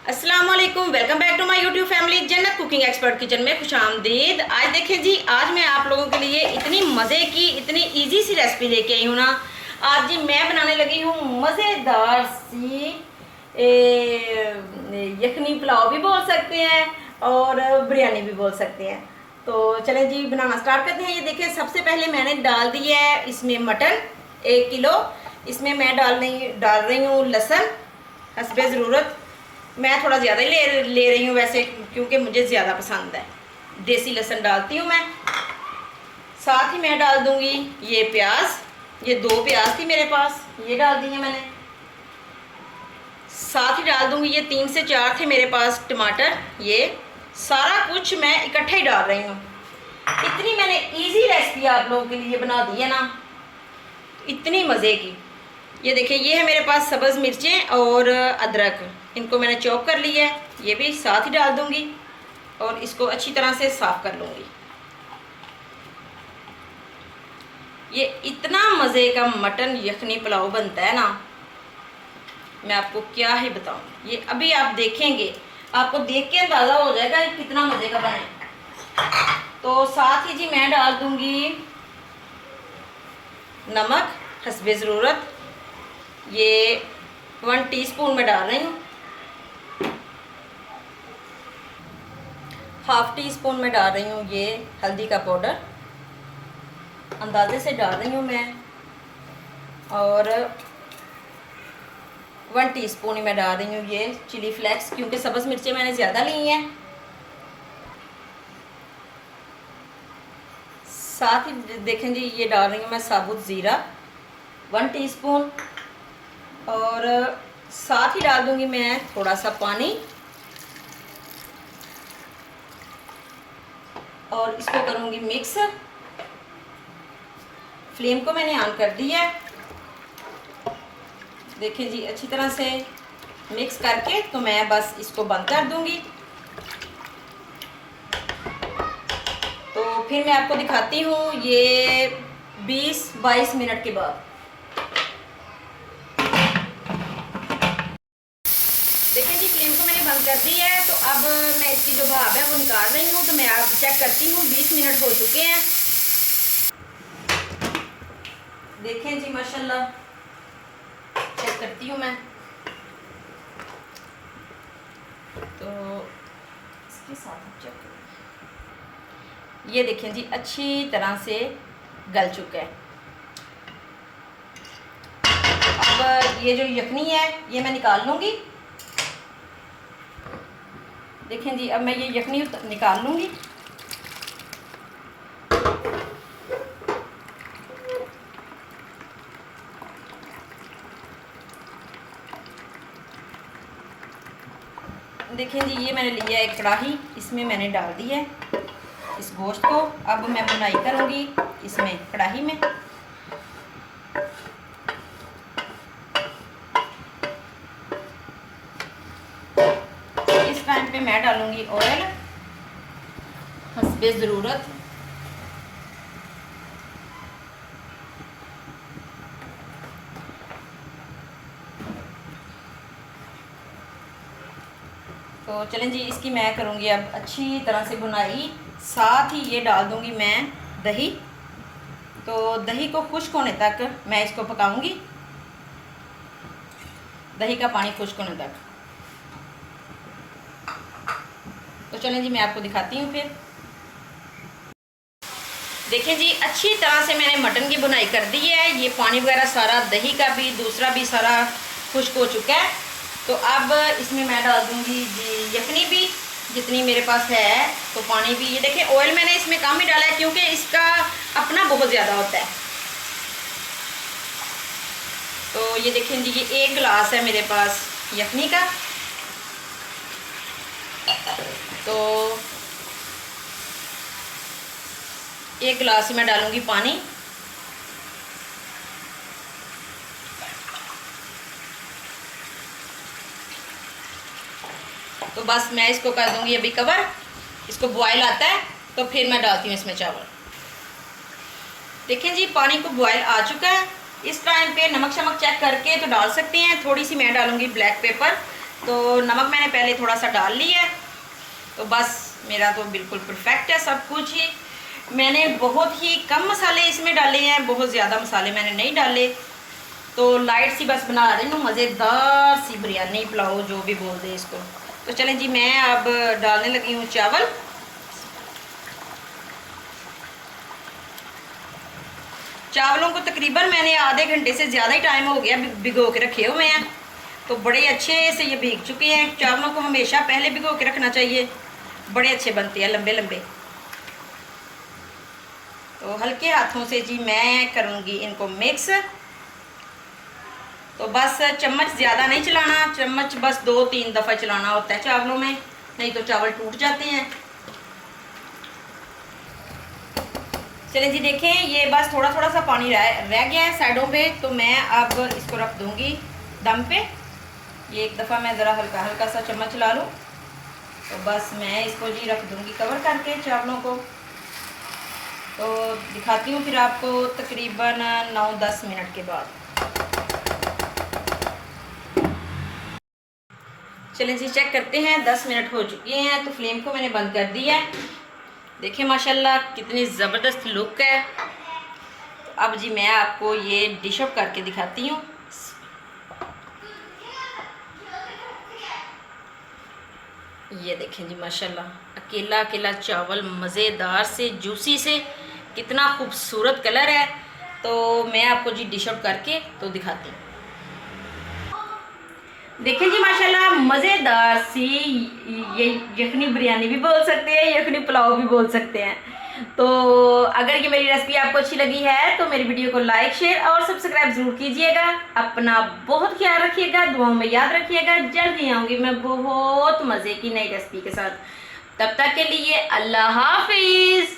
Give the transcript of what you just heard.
अस्सलाम वालेकुम, welcome back to my YouTube family Jannat cooking expert kitchen में खुशामदीद। आज देखें जी, आज मैं आप लोगों के लिए इतनी मज़े की इतनी इजी सी रेसिपी लेके आई हूँ ना। आज जी मैं बनाने लगी हूँ मज़ेदार सी यखनी पुलाव भी बोल सकते हैं और बिरयानी भी बोल सकते हैं। तो चलें जी बनाना स्टार्ट करते हैं। ये देखें, सबसे पहले मैंने डाल दिया है इसमें मटन 1 किलो। इसमें मैं डाल रही हूँ लहसुन हस्बे ज़रूरत। मैं थोड़ा ज़्यादा ही ले रही हूँ वैसे, क्योंकि मुझे ज़्यादा पसंद है। देसी लहसुन डालती हूँ मैं। साथ ही मैं डाल दूँगी ये प्याज, ये 2 प्याज थी मेरे पास, ये डाल दी है मैंने। साथ ही डाल दूँगी ये 3 से 4 थे मेरे पास टमाटर। ये सारा कुछ मैं इकट्ठा ही डाल रही हूँ। इतनी मैंने इजी रेसिपी आप लोगों के लिए बना दी है ना, इतनी मज़े की। ये देखिए, ये है मेरे पास सब्ज़ मिर्चें और अदरक, इनको मैंने चॉप कर लिया है। ये भी साथ ही डाल दूंगी और इसको अच्छी तरह से साफ़ कर लूँगी। ये इतना मज़े का मटन यखनी पुलाव बनता है ना, मैं आपको क्या ही बताऊँ। ये अभी आप देखेंगे, आपको देख के अंदाज़ा हो जाएगा ये कितना मज़े का बने। तो साथ ही जी मैं डाल दूँगी नमक हस्बे ज़रूरत। ये 1 टीस्पून में डाल रही हूँ। हाफ टी स्पून में डाल रही हूँ ये हल्दी का पाउडर, अंदाजे से डाल रही हूँ मैं। और 1 टीस्पून ही मैं डाल रही हूँ ये चिली फ्लेक्स, क्योंकि सब्ज़ मिर्चें मैंने ज़्यादा ली हैं। साथ ही देखें जी, ये डाल रही हूँ मैं साबुत ज़ीरा 1 टीस्पून। और साथ ही डाल दूँगी मैं थोड़ा सा पानी और इसको करूँगी मिक्स। फ्लेम को मैंने ऑन कर दिया है। देखें जी, अच्छी तरह से मिक्स करके तो मैं बस इसको बंद कर दूँगी। तो फिर मैं आपको दिखाती हूँ ये 20-22 मिनट के बाद। देखें जी, फ्लेम को मैंने बंद कर दी है। तो अब मैं इसकी जो भाप है वो निकाल रही हूँ। तो मैं अब चेक करती हूँ, 20 मिनट हो चुके हैं। देखें जी, माशाल्लाह चेक करती हूँ मैं। तो इसके साथ चेक करूँ, ये देखें जी अच्छी तरह से गल चुका है। अब ये जो यखनी है ये मैं निकाल लूँगी। देखें जी, अब मैं ये यखनी निकाल लूँगी। देखें जी, ये मैंने लिया एक कढ़ाई, इसमें मैंने डाल दी है इस गोश्त को। अब मैं बुनाई करूँगी इसमें कढ़ाई में। इस टाइम पे मैं डालूँगी ऑयल हस्बे ज़रूरत। तो चलें जी, इसकी मैं करूँगी अब अच्छी तरह से बुनाई। साथ ही ये डाल दूँगी मैं दही। तो दही को खुश्क होने तक मैं इसको पकाऊँगी, दही का पानी खुश्क होने तक। तो चलें जी, मैं आपको दिखाती हूँ फिर। देखें जी, अच्छी तरह से मैंने मटन की बुनाई कर दी है। ये पानी वगैरह सारा, दही का भी दूसरा भी सारा खुश्क हो चुका है। तो अब इसमें मैं डाल दूँगी जी यखनी भी, जितनी मेरे पास है। तो पानी भी, ये देखें ऑयल मैंने इसमें कम ही डाला है, क्योंकि इसका अपना बहुत ज़्यादा होता है। तो ये देखें जी, ये 1 गिलास है मेरे पास यखनी का। तो 1 गिलास में डालूंगी पानी। तो बस मैं इसको कर दूंगी अभी कवर। इसको बॉयल आता है तो फिर मैं डालती हूँ इसमें चावल। देखें जी, पानी को बॉयल आ चुका है। इस टाइम पे नमक शमक चेक करके तो डाल सकते हैं। थोड़ी सी मैं डालूंगी ब्लैक पेपर, तो नमक मैंने पहले थोड़ा सा डाल लिया है। तो बस मेरा तो बिल्कुल परफेक्ट है सब कुछ ही। मैंने बहुत ही कम मसाले इसमें डाले हैं, बहुत ज़्यादा मसाले मैंने नहीं डाले। तो लाइट सी बस बना रही हूँ, मज़ेदार सी बिरयानी पुलाव जो भी बोल दे इसको। तो चलें जी, मैं अब डालने लगी हूँ चावल। चावलों को तकरीबन मैंने आधे घंटे से ज़्यादा ही टाइम हो गया भिगो के रखे हुए हैं। तो बड़े अच्छे से ये भीग चुके हैं। चावलों को हमेशा पहले भिगो के रखना चाहिए, बड़े अच्छे बनते हैं लंबे लंबे। तो हल्के हाथों से जी मैं करूँगी इनको मिक्स। तो बस चम्मच ज़्यादा नहीं चलाना, चम्मच बस 2-3 दफ़ा चलाना होता है चावलों में, नहीं तो चावल टूट जाते हैं। चलिए जी देखें, ये बस थोड़ा थोड़ा सा पानी रह गया है साइडों पे। तो मैं अब इसको रख दूँगी दम पे। ये एक दफ़ा मैं ज़रा हल्का हल्का सा चम्मच चला लूँ। तो बस मैं इसको जी रख दूँगी कवर करके चावलों को। तो दिखाती हूँ फिर आपको तकरीबन 9-10 मिनट के बाद। चलें जी चेक करते हैं, 10 मिनट हो चुके हैं। तो फ्लेम को मैंने बंद कर दिया है। देखिए माशाल्लाह कितनी ज़बरदस्त लुक है। तो अब जी मैं आपको ये डिश आउट करके दिखाती हूँ। ये देखें जी माशाल्लाह, अकेला अकेला चावल मज़ेदार से जूसी से, कितना खूबसूरत कलर है। तो मैं आपको जी डिश आउट करके तो दिखाती हूँ। देखें जी माशाल्लाह मज़ेदार सी, ये यखनी बिरयानी भी बोल सकते हैं, यखनी पुलाव भी बोल सकते हैं। तो अगर ये मेरी रेसिपी आपको अच्छी लगी है तो मेरी वीडियो को लाइक, शेयर और सब्सक्राइब ज़रूर कीजिएगा। अपना बहुत ख्याल रखिएगा, दुआओं में याद रखिएगा। जल्द ही आऊँगी मैं बहुत मज़े की नई रेसिपी के साथ। तब तक के लिए अल्लाह हाफिज़।